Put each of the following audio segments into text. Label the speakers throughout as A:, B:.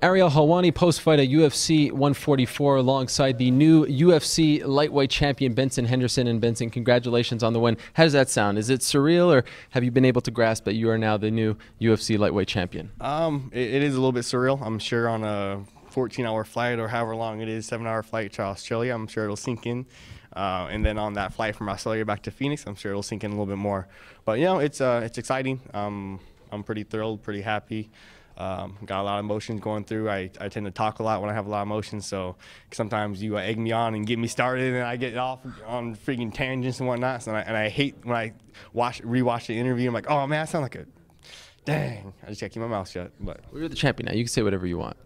A: Ariel Helwani post-fight at UFC 144 alongside the new UFC lightweight champion Benson Henderson. And Benson, congratulations on the win. How does that sound? Is it surreal, or have you been able to grasp that you are now the new UFC lightweight champion?
B: It is a little bit surreal. I'm sure on a 14-hour flight or however long it is, 7-hour flight to Australia, I'm sure it'll sink in. And then on that flight from Australia back to Phoenix, I'm sure it'll sink in a little bit more. But you know, it's exciting. I'm pretty thrilled, pretty happy. Got a lot of emotions going through. I tend to talk a lot when I have a lot of emotions, so sometimes you egg me on and get me started, and I get off on freaking tangents and whatnot. So I hate when I rewatch the interview. I'm like, oh man, I sound like a dang. I just gotta keep my mouth shut. But
A: well, you're the champion now. You can say whatever you want.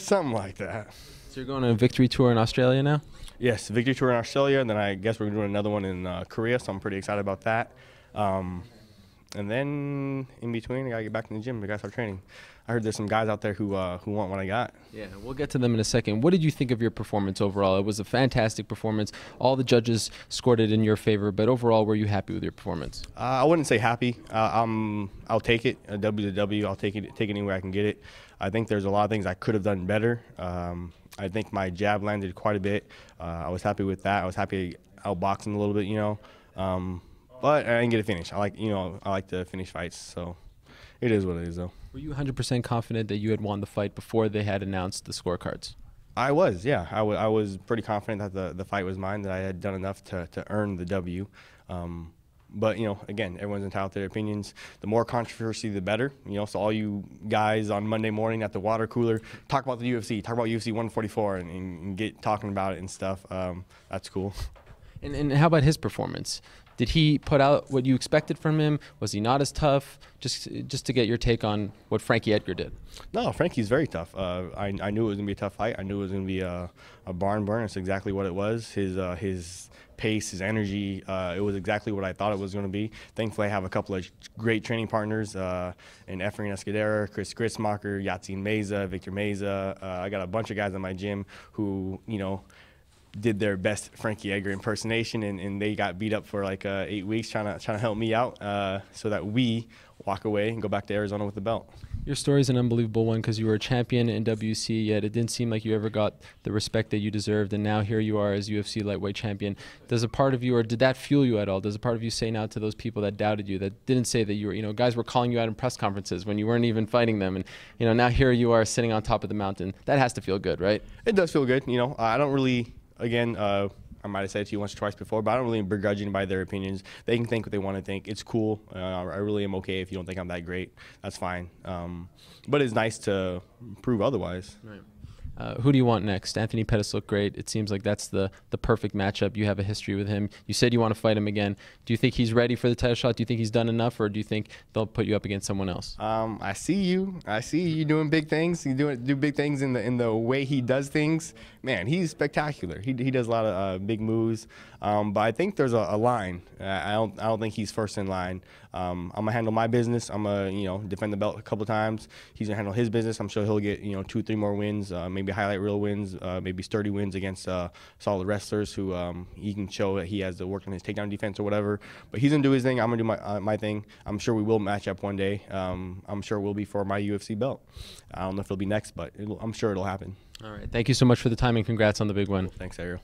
B: Something like that.
A: So you're going on a victory tour in Australia now?
B: Yes, victory tour in Australia, and then I guess we're doing another one in Korea. So I'm pretty excited about that. And then in between, I gotta get back in the gym. I gotta start training. I heard there's some guys out there who want what I got.
A: Yeah, we'll get to them in a second. What did you think of your performance overall? It was a fantastic performance. All the judges scored it in your favor, but overall, were you happy with your performance?
B: I wouldn't say happy. I'll take it. A W to W. I'll take it anywhere I can get it. I think there's a lot of things I could have done better. I think my jab landed quite a bit. I was happy with that. I was happy outboxing a little bit, you know. But I didn't get a finish. I like to finish fights, so it is what it is, though.
A: Were you 100% confident that you had won the fight before they had announced the scorecards?
B: I was, yeah. I was pretty confident that the fight was mine, that I had done enough to earn the W. But, you know, again, everyone's entitled to their opinions. The more controversy, the better. You know, so all you guys on Monday morning at the water cooler, talk about the UFC, talk about UFC 144 and get talking about it and stuff. That's cool.
A: And how about his performance? Did he put out what you expected from him? Was he not as tough? Just to get your take on what Frankie Edgar did.
B: No, Frankie's very tough. I knew it was going to be a tough fight. I knew it was going to be a barn burner. It's exactly what it was. His pace, his energy, it was exactly what I thought it was going to be. Thankfully, I have a couple of great training partners in Efrain Escudero, Chris Gritzmacher, Yatzin Meza, Victor Meza. I got a bunch of guys in my gym who, you know, did their best Frankie Edgar impersonation, and they got beat up for like 8 weeks trying to help me out so that we walk away and go back to Arizona with the belt.
A: Your story is an unbelievable one because you were a champion in WC, yet it didn't seem like you ever got the respect that you deserved, and now here you are as UFC lightweight champion. Does a part of you, or did that fuel you at all? Does a part of you say now to those people that doubted you, that didn't say that you were, you know, guys were calling you out in press conferences when you weren't even fighting them, and you know, now here you are sitting on top of the mountain. That has to feel good, right? It
B: does feel good. You know, I don't really. Again, I might have said it to you once or twice before, but I don't really begrudge anybody their opinions. They can think what they want to think. It's cool. I really am okay if you don't think I'm that great. That's fine. But it's nice to prove otherwise.
A: Right. Who do you want next? Anthony Pettis looked great. It seems like that's the perfect matchup. You have a history with him. You said you want to fight him again. Do you think he's ready for the title shot? Do you think he's done enough, or do you think they'll put you up against someone else?
B: I see you. I see you doing big things. You do big things in the way he does things. Man, he's spectacular. He does a lot of big moves. But I think there's a line. I don't think he's first in line. I'm gonna handle my business. I'm gonna defend the belt a couple times. He's gonna handle his business. I'm sure he'll get 2-3 more wins. Maybe highlight reel wins. Maybe sturdy wins against solid wrestlers who he can show that he has to work on his takedown defense or whatever. But he's gonna do his thing. I'm gonna do my thing. I'm sure we will match up one day. I'm sure it will be for my UFC belt. I don't know if it'll be next, but I'm sure it'll happen.
A: All right. Thank you so much for the time, and congrats on the big win.
B: Thanks, Ariel.